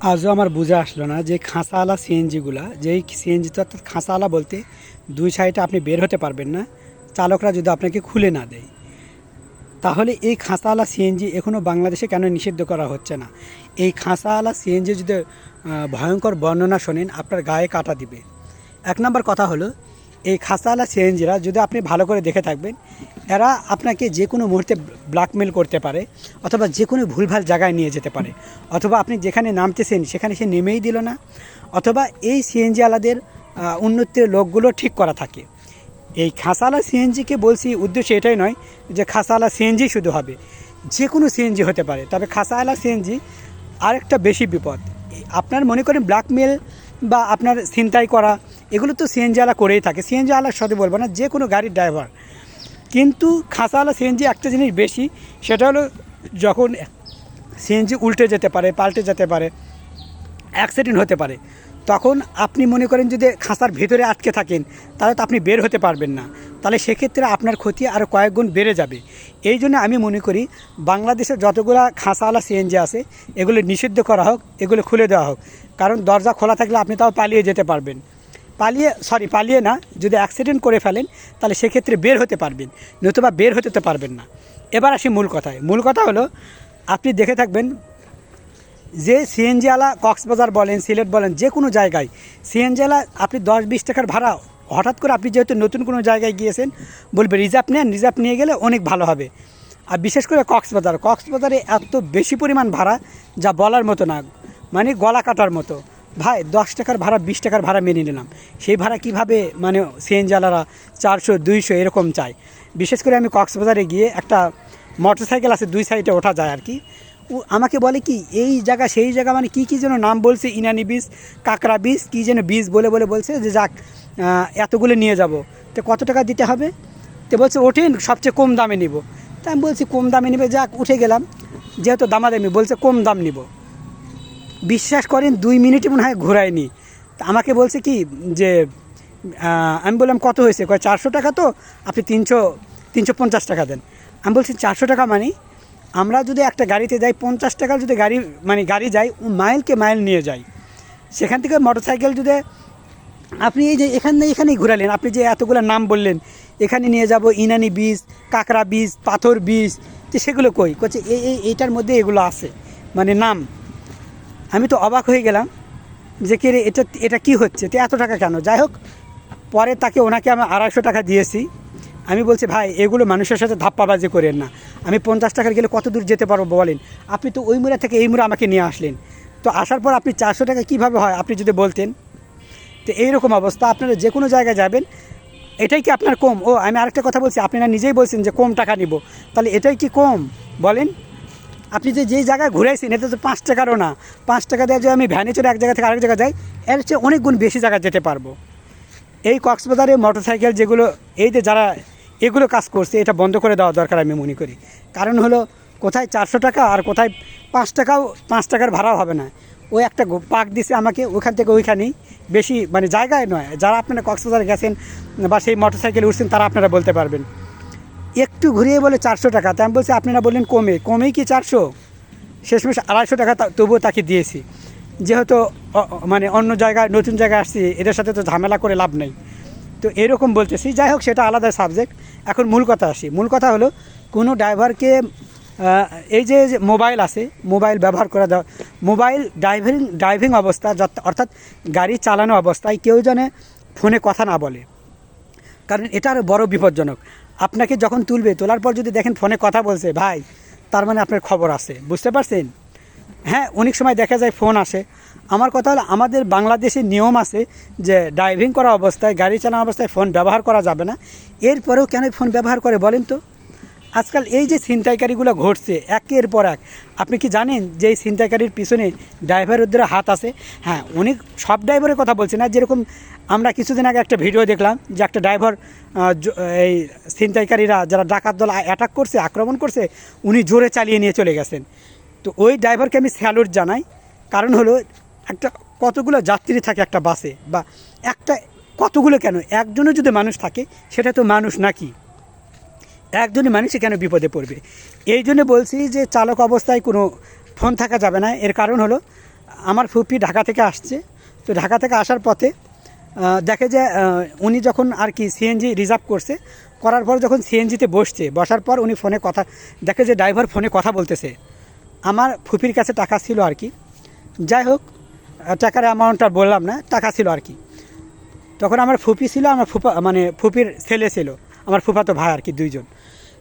আজও আমার বুঝে আসলো না যে খাঁচাওয়ালা সিএনজিগুলা, যেই সিএনজি অর্থাৎ খাঁচাওয়ালা বলতে দুই সাইডে আপনি বের হতে পারবেন না চালকরা যদি আপনাকে খুলে না দেয়, তাহলে এই খাঁচাওয়ালা সিএনজি এখনও বাংলাদেশে কেন নিষিদ্ধ করা হচ্ছে না? এই খাঁচাওয়ালা সিএনজি যদি ভয়ঙ্কর বর্ণনা শোনেন আপনার গায়ে কাটা দিবে। এক নম্বর কথা হলো, এই খাঁচাওয়ালা সিএনজিরা যদি আপনি ভালো করে দেখে থাকবেন, এরা আপনাকে যে কোনো মুহূর্তে ব্ল্যাকমেল করতে পারে, অথবা যে কোনো ভুলভাল জায়গায় নিয়ে যেতে পারে, অথবা আপনি যেখানে নামতেছেন সেখানে সে নেমেই দিল না, অথবা এই সিএনজিওয়ালাদের উন্নতির লোকগুলো ঠিক করা থাকে। এই খাঁচাওয়ালা সিএনজিকে বলছি উদ্দেশ্য এটাই নয় যে খাঁচাওয়ালা সিএনজি শুধু হবে, যে কোনো সিএনজি হতে পারে। তবে খাঁচাওয়ালা সিএনজি আরেকটা বেশি বিপদ। আপনার মনে করেন ব্ল্যাকমেল বা আপনার ছিনতাই করা, এগুলো তো সিএনজিওয়ালা করেই থাকে। সিএনজিওয়ালার সাথে বলবো না, যে কোনো গাড়ির ড্রাইভার। কিন্তু খাঁচাওয়ালা সিএনজি একটা জিনিস বেশি, সেটা হলো যখন সিএনজি উল্টে যেতে পারে, পাল্টে যেতে পারে, অ্যাক্সিডেন্ট হতে পারে, তখন আপনি মনে করেন যদি খাঁচার ভেতরে আটকে থাকেন তাহলে তো আপনি বের হতে পারবেন না। তাহলে সেক্ষেত্রে আপনার ক্ষতি আরও কয়েক গুণ বেড়ে যাবে। এই জন্য আমি মনে করি বাংলাদেশের যতগুলো খাঁচাওয়ালা সিএনজি আছে এগুলো নিষিদ্ধ করা হোক, এগুলো খুলে দেওয়া হোক। কারণ দরজা খোলা থাকলে আপনি তাও পালিয়ে যেতে পারবেন। পালিয়ে না, যদি অ্যাক্সিডেন্ট করে ফেলেন তাহলে সেক্ষেত্রে বের হতে পারবেন, নতুবা বের হতে তো পারবেন না। এবার আসি মূল কথায়। মূল কথা হলো, আপনি দেখে থাকবেন যে সিএনজিওয়ালা কক্সবাজার বলেন, সিলেট বলেন, যে কোনো জায়গায় সিএনজিওয়ালা আপনি 10-20 টাকার ভাড়া, হঠাৎ করে আপনি যেহেতু নতুন কোনো জায়গায় গিয়েছেন বলবে রিজার্ভ নেন, রিজার্ভ নিয়ে গেলে অনেক ভালো হবে। আর বিশেষ করে কক্সবাজারে এত বেশি পরিমাণ ভাড়া যা বলার মতো না, মানে গলা কাটার মতো। ভাই 10 টাকার ভাড়া, 20 টাকার ভাড়া মেনে নিলাম, সেই ভাড়া কীভাবে মানে সিএনজিওয়ালারা 400-200 এরকম চায়। বিশেষ করে আমি কক্সবাজারে গিয়ে একটা মোটরসাইকেল আছে, দুই সাইডে ওঠা যায় আর কি, ও আমাকে বলে কি এই জায়গা সেই জায়গা, মানে কী যেন নাম বলছে, ইনানি বীজ, কাঁকড়া বীজ, কী যেন বীজ বলে বলছে যে যাক এতগুলো নিয়ে যাব, তো কত টাকা দিতে হবে? তো বলছে ওঠেন, সবচেয়ে কম দামে নিব। তা আমি বলছি কম দামে নেবে, যাক উঠে গেলাম, যেহেতু দামাদামি বলছে কম দাম নিব। বিশ্বাস করেন 2 মিনিটই মনে হয় ঘোরায়নি। তা আমাকে বলছে কি যে আমি বললাম কত হয়েছে? কয় 400 টাকা, তো আপনি 350 টাকা দেন। আমি বলছি 400 টাকা মানে আমরা যদি একটা গাড়িতে যাই 50 টাকার যদি গাড়ি যায়, ও মাইলকে মাইল নিয়ে যায়। সেখান থেকে মোটরসাইকেল যদি আপনি এই যে এখানেই ঘুরালেন, আপনি যে এতগুলো নাম বললেন, এখানে নিয়ে যাব ইনানি বীজ, কাঁকড়া বীজ, পাথর বীজ, তো সেগুলো কই? করছে এইটার মধ্যে এগুলো আছে, মানে নাম। আমি তো অবাক হয়ে গেলাম যে কে রে, এটা কী হচ্ছে, তো এত টাকা কেন? যাই হোক, পরে ওনাকে আমি 250 টাকা দিয়েছি। আমি বলছি ভাই এগুলো মানুষের সাথে ধাপ্পাবাজি করেন না, আমি 50 টাকার গেলে কত দূর যেতে পারবো বলেন? আপনি তো ওই মুড়া থেকে এই মুড়া আমাকে নিয়ে আসলেন, তো আসার পর আপনি 400 টাকা কীভাবে হয় আপনি যদি বলতেন। তো এইরকম অবস্থা, আপনারা যে কোনো জায়গায় যাবেন, এটাই কি আপনার কম? ও আমি আরেকটা কথা বলছি, আপনারা নিজেই বলছেন যে কম টাকা নিব, তাহলে এটাই কি কম বলেন? আপনি যেই জায়গায় ঘুরাইছেন এটা তো 5 টাকারও না। 5 টাকা দিয়ে যদি আমি ভ্যানে চড়ে এক জায়গা থেকে আরেক জায়গায় যাই, এর চেয়ে অনেক গুণ বেশি জায়গায় যেতে পারবো। এই কক্সবাজারে মোটরসাইকেল যেগুলো, এই যে যারা এগুলো কাজ করছে, এটা বন্ধ করে দেওয়া দরকার আমি মনে করি। কারণ হলো, কোথায় 400 টাকা আর কোথায় 5 টাকার ভাড়াও হবে না। ওই একটা পাক দিছে আমাকে, ওখান থেকে ওইখানেই, বেশি মানে জায়গায় নয়। যারা আপনারা কক্সবাজারে গেছেন বা সেই মোটরসাইকেলে উঠছেন তারা আপনারা বলতে পারবেন। একটু ঘুরিয়ে বলে 400 টাকা, তা আমি বলছি আপনারা বললেন কমেই কি 400? শেষমেশ 250 টাকা তবুও তাকে দিয়েছি, যেহেতু মানে অন্য জায়গায় নতুন জায়গায় আসছি, এদের সাথে তো ঝামেলা করে লাভ নেই। তো এরকম বলতেছি, যাই হোক সেটা আলাদা সাবজেক্ট। এখন মূল কথা আসি। মূল কথা হলো, কোনো ড্রাইভারকে এই যে মোবাইল আছে, মোবাইল ব্যবহার করা দেওয়া, মোবাইল ড্রাইভিং অবস্থা, অর্থাৎ গাড়ি চালানো অবস্থায় কেউ যেন ফোনে কথা না বলে। কারণ এটা আরও বড় বিপজ্জনক। আপনাকে যখন তোলার পর যদি দেখেন ফোনে কথা বলছে, ভাই তার মানে আপনার খবর আছে, বুঝতে পারছেন? হ্যাঁ, অনেক সময় দেখা যায় ফোন আসে। আমার কথা হলো, আমাদের বাংলাদেশে নিয়ম আছে যে ড্রাইভিং করা অবস্থায়, গাড়ি চালানো অবস্থায় ফোন ব্যবহার করা যাবে না। এরপরেও কেন ফোন ব্যবহার করে বলেন তো? আজকাল এই যে ছিনতাইকারীগুলো ঘটছে একের পর এক, আপনি কি জানেন যে এই ছিনতাইকারীর পিছনে ড্রাইভারদের হাত আছে? হ্যাঁ, অনেক সব ড্রাইভারের কথা বলছি না। যেরকম আমরা কিছুদিন আগে একটা ভিডিও দেখলাম যে একটা ড্রাইভার, এই ছিনতাইকারীরা যারা ডাকাত দল অ্যাটাক করছে, আক্রমণ করছে, উনি জোরে চালিয়ে নিয়ে চলে গেছেন। তো ওই ড্রাইভারকে আমি স্যালুট জানাই। কারণ হলো, একটা কতগুলো যাত্রী থাকে একটা বাসে, বা একটা কতগুলো কেন, একজনও যদি মানুষ থাকে সেটা তো মানুষ নাকি? একজনই মানুষই কেন বিপদে পড়বে? এই জন্য বলছি যে চালক অবস্থায় কোনো ফোন থাকা যাবে না। এর কারণ হলো, আমার ফুপি ঢাকা থেকে আসছে। তো ঢাকা থেকে আসার পথে দেখে যে উনি যখন আর কি সিএনজি রিজার্ভ করছে, করার পর যখন সিএনজিতে বসার পর উনি ফোনে কথা দেখে যে ড্রাইভার ফোনে কথা বলতেছে। আমার ফুপির কাছে টাকা ছিল আর কি, যাই হোক টাকার অ্যামাউন্টটা বললাম না, টাকা ছিল আর কি। তখন আমার ফুপি ছিল, আমার ফুপির ছেলে ছিল, আমার ফুফাতো ভাই আর কি, দুইজন।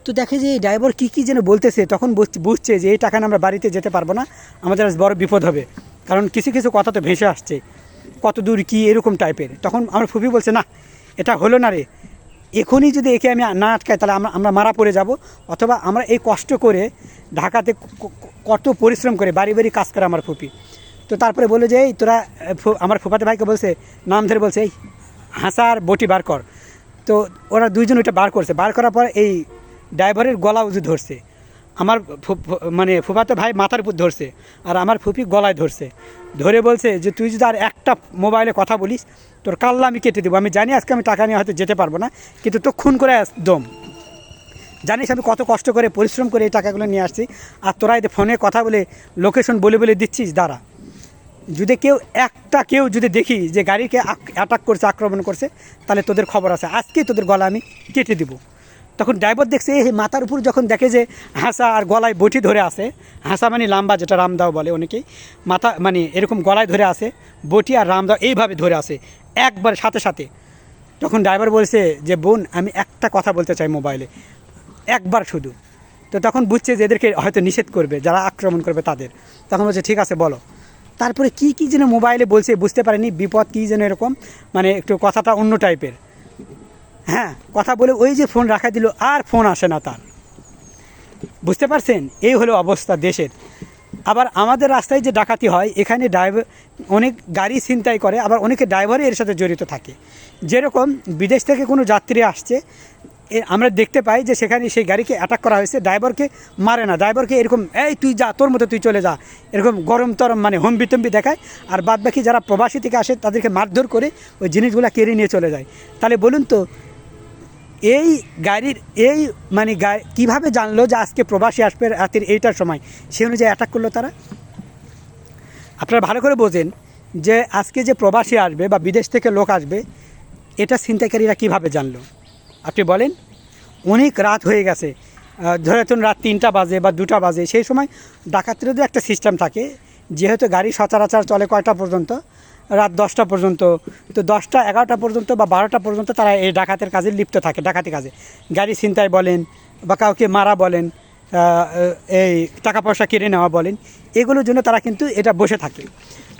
তো দেখে যে এই ড্রাইভার কী যেন বলতেছে, তখন বুঝছে যে এই টাকা আমরা বাড়িতে যেতে পারবো না, আমাদের আজ বড় বিপদ হবে, কারণ কিছু কিছু কথা তো ভেসে আসছে, কত দূর কী এরকম টাইপের। তখন আমার ফুপি বলছে, না এটা হলো না রে, এখনই যদি একে আমি না আটকাই তাহলে আমরা মারা পড়ে যাব, অথবা আমরা এই কষ্ট করে ঢাকাতে কত পরিশ্রম করে বাড়ি বাড়ি কাজ করে আমার ফুপি। তো তারপরে বলে যে এই তোরা, আমার ফুফাতে ভাইকে বলছে, নাম ধরে বলছে, এই হাসা আর বটি বার কর। তো ওরা দুইজন ওইটা বার করছে, বার করার পর এই ড্রাইভারের গলা উজু ধরছে, আমার ফুফাতো ভাই মাথার উপর ধরছে, আর আমার ফুপি গলায় ধরছে, ধরে বলছে যে তুই যদি আর একটা মোবাইলে কথা বলিস তোর কাল্লা আমি কেটে দেবো। আমি জানি আজকে আমি টাকা নিয়ে হয়তো যেতে পারবো না, কিন্তু তো খুন করে একদম, জানিস আমি কত কষ্ট করে পরিশ্রম করে এই টাকাগুলো নিয়ে আসছি, আর তোরা এতে ফোনে কথা বলে লোকেশন বলে বলে দিচ্ছিস। দাঁড়া, যদি কেউ যদি দেখি যে গাড়িকে অ্যাটাক করছে, আক্রমণ করছে, তাহলে তোদের খবর আছে, আজকেই তোদের গলা আমি কেটে দিব। তখন ড্রাইভার দেখছে এই মাথার উপর যখন দেখে যে হাসা আর গলায় বটি ধরে আসে, হাসা মানে লাম্বা, যেটা রামদাও বলে অনেকেই, মাথা এরকম গলায় ধরে আসে, বটি আর রামদাও এইভাবে ধরে আসে একবার সাথে সাথে। তখন ড্রাইভার বলছে যে বোন আমি একটা কথা বলতে চাই মোবাইলে, একবার শুধু। তো তখন বুঝছে যে এদেরকে হয়তো নিষেধ করবে, যারা আক্রমণ করবে তাদের। তখন বলছে ঠিক আছে বলো। তারপরে কী যেন মোবাইলে বলছে, বুঝতে পারেনি, বিপদ কী যেন এরকম, একটু কথাটা অন্য টাইপের। হ্যাঁ, কথা বলে ওই যে ফোন রাখা দিল, আর ফোন আসে না তার। বুঝতে পারছেন, এই হলো অবস্থা দেশের। আবার আমাদের রাস্তায় যে ডাকাতি হয়, এখানে অনেক গাড়ি ছিনতাই করে, আবার অনেকে ড্রাইভারই এর সাথে জড়িত থাকে। যেরকম বিদেশ থেকে কোনো যাত্রী আসছে, আমরা দেখতে পাই যে সেখানে সেই গাড়িকে অ্যাটাক করা হয়েছে, ড্রাইভারকে মারে না, ড্রাইভারকে এরকম এই তুই যা, তোর মতো তুই চলে যা, এরকম গরম তরম হম্বিতম্বি দেখায়, আর বাদবাকি যারা প্রবাসী থেকে আসে তাদেরকে মারধর করে ওই জিনিসগুলো কেড়ে নিয়ে চলে যায়। তাহলে বলুন তো এই গাড়ির কীভাবে জানলো যে আজকে প্রবাসী আসবে রাতের এইটার সময়, সে অনুযায়ী অ্যাটাক করলো তারা? আপনারা ভালো করে বোঝেন যে আজকে যে প্রবাসী আসবে বা বিদেশ থেকে লোক আসবে, এটা ছিনতাইকারীরা কীভাবে জানলো আপনি বলেন? অনেক রাত হয়ে গেছে, ধরে রাত 3টা বাজে বা 2টা বাজে, সেই সময় ডাকাতেরও একটা সিস্টেম থাকে, যেহেতু গাড়ি সচরাচর চলে কয়টা পর্যন্ত, রাত 10টা পর্যন্ত। তো 10টা 11টা পর্যন্ত বা 12টা পর্যন্ত তারা এই ডাকাতের কাজে লিপ্ত থাকে, ডাকাতি কাজে, গাড়ি ছিনতাই বলেন বা কাউকে মারা বলেন, এই টাকা পয়সা কেড়ে নেওয়া বলেন, এগুলোর জন্য তারা কিন্তু এটা বসে থাকে।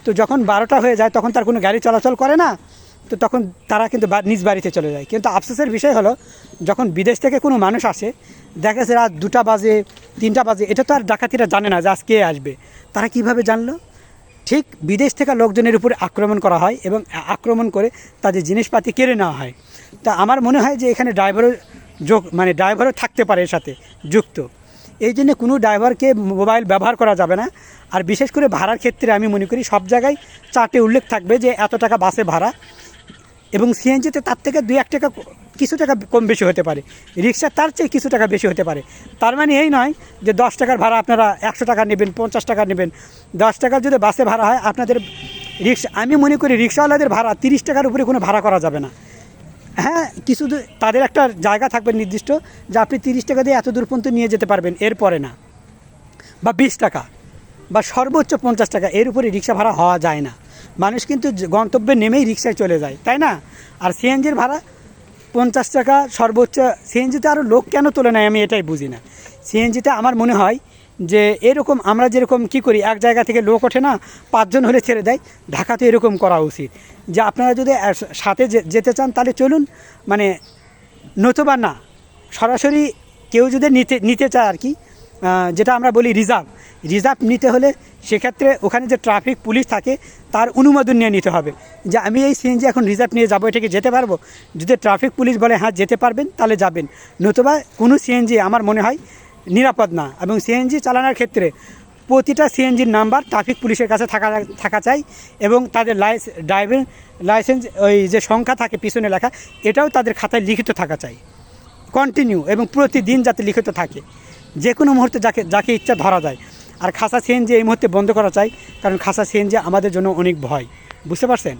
তো যখন 12টা হয়ে যায় তখন তার কোনো গাড়ি চলাচল করে না, তো তখন তারা কিন্তু নিজ বাড়িতে চলে যায়। কিন্তু আফসোসের বিষয় হলো, যখন বিদেশ থেকে কোনো মানুষ আসে, দেখা যাচ্ছে রাত 2টা বাজে 3টা বাজে, এটা তো আর ডাকাতিরা জানে না যে আজ কে আসবে। তারা কিভাবে জানলো? ঠিক বিদেশ থেকে লোকজনের উপরে আক্রমণ করা হয় এবং আক্রমণ করে তাদের জিনিসপাতি কেড়ে নেওয়া হয়। তা আমার মনে হয় যে এখানে ড্রাইভারও থাকতে পারে এর সাথে যুক্ত। এই জন্য কোনো ড্রাইভারকে মোবাইল ব্যবহার করা যাবে না। আর বিশেষ করে ভাড়ার ক্ষেত্রে আমি মনে করি সব জায়গায় চার্টে উল্লেখ থাকবে যে এত টাকা বাসে ভাড়া, এবং সিএনজিতে তার থেকে 2-1 টাকা কিছু টাকা কম বেশি হতে পারে, রিক্সা তার চেয়ে কিছু টাকা বেশি হতে পারে। তার মানে এই নয় যে 10 টাকার ভাড়া আপনারা 100 টাকা নেবেন, 50 টাকা নেবেন। 10 টাকার যদি বাসে ভাড়া হয়, আপনাদের আমি মনে করি রিক্সাওয়ালাদের ভাড়া 30 টাকার উপরে কোনো ভাড়া করা যাবে না। হ্যাঁ, তাদের একটা জায়গা থাকবে নির্দিষ্ট, যে আপনি 30 টাকা দিয়ে এত দূর পর্যন্ত নিয়ে যেতে পারবেন, এরপরে না, বা 20 টাকা বা সর্বোচ্চ 50 টাকা, এর উপরে রিক্সা ভাড়া হওয়া যায় না। মানুষ কিন্তু গন্তব্যে নেমেই রিক্সায় চলে যায়, তাই না? আর সিএনজির ভাড়া 50 টাকা সর্বোচ্চ। সিএনজিতে আরও লোক কেন তোলে না আমি এটাই বুঝি না। সিএনজিতে আমার মনে হয় যে এরকম আমরা যেরকম কী করি, এক জায়গা থেকে লোক ওঠে না, 5 জন হলে ছেড়ে দেয়, ঢাকাতে এরকম করা উচিত, যে আপনারা যদি সাথে যেতে চান তাহলে চলুন, নতুবা না, সরাসরি কেউ যদি নিতে চায় আর কি, যেটা আমরা বলি রিজার্ভ নিতে হলে সেক্ষেত্রে ওখানে যে ট্রাফিক পুলিশ থাকে তার অনুমোদন নিয়ে নিতে হবে, যে আমি এই সিএনজি এখন রিজার্ভ নিয়ে যাবো, এটাকে যেতে পারবো? যদি ট্রাফিক পুলিশ বলে হ্যাঁ যেতে পারবেন, তাহলে যাবেন, নতুবা কোনো সিএনজি আমার মনে হয় নিরাপদ না। এবং সিএনজি চালানোর ক্ষেত্রে প্রতিটা সিএনজির নাম্বার ট্রাফিক পুলিশের কাছে থাকা চাই, এবং তাদের ড্রাইভিং লাইসেন্স ওই যে সংখ্যা থাকে পিছনে লেখা, এটাও তাদের খাতায় লিখিত থাকা চাই কন্টিনিউ, এবং প্রতিদিন যাতে লিখিত থাকে, যে কোনো মুহূর্তে যাকে ইচ্ছা ধরা যায়। আর খাসা সিএনজি এই মুহূর্তে বন্ধ করা চাই, কারণ খাসা সিএনজি আমাদের জন্য অনেক ভয়, বুঝতে পারছেন।